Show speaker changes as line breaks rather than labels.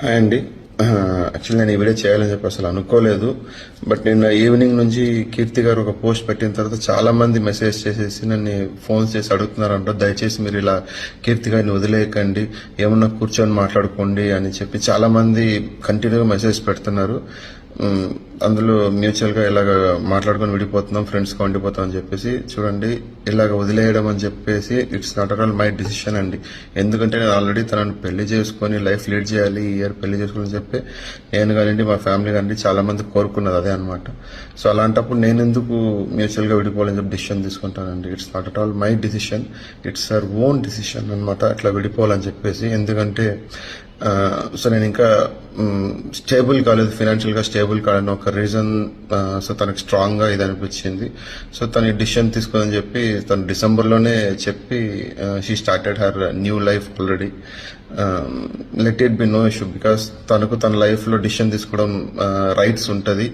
Hi అండి. Actually నేను ఈ వీడియో చేయాలని చెప్పి అసలు అనుకోలేదు. బట్ నిన్న ఈవినింగ్ నుంచి కీర్తి గారు ఒక పోస్ట్ పెట్టిన తర్వాత చాలా మంది మెసేజ్ చేసేసి నన్ను ఫోన్ చేసి అడుగుతున్నారంట, దయచేసి మీరు ఇలా కీర్తి గారిని వదిలేయకండి, ఏమన్నా కూర్చొని మాట్లాడుకోండి అని చెప్పి చాలా మంది కంటిన్యూగా మెసేజ్ పెడుతున్నారు. అందులో మ్యూచువల్ గా ఇలాగ మాట్లాడుకొని విడిపోతున్నాం, ఫ్రెండ్స్ గా ఉండిపోతాం అని చెప్పేసి చూడండి, ఇలాగ వదిలేయడం అని చెప్పేసి it's not at all my decision అండి. ఎందుకంటే నేను ఆల్రెడీ తనను పెళ్లి చేసుకుని లైఫ్ లీడ్ చేయాలి, ఈ ఇయర్ పెళ్లి చేసుకోవాలని చెప్పి నేను కానివ్వండి మా ఫ్యామిలీ కానీ చాలా మంది కోరుకున్నది అదే అనమాట. సో అలాంటప్పుడు నేను ఎందుకు మ్యూచువల్ గా విడిపోవాలని చెప్పి డిసిషన్ తీసుకుంటానండి. It's not at all my decision, it's our own decision అనమాట, అట్లా విడిపోవాలని చెప్పేసి. ఎందుకంటే సో నేను ఇంకా స్టేబుల్ కాలేదు, ఫైనాన్షియల్ గా స్టేబుల్ కాదని ఒక రీజన్. సో తనకు స్ట్రాంగ్ గా ఇది అనిపించింది. సో తన డిసిషన్ తీసుకోదని చెప్పి తను డిసెంబర్ లోనే చెప్పి she started her new life already. Let it be no issue, because తనకు తన లైఫ్ లో డిసిషన్ తీసుకోవడం రైట్స్ ఉంటది.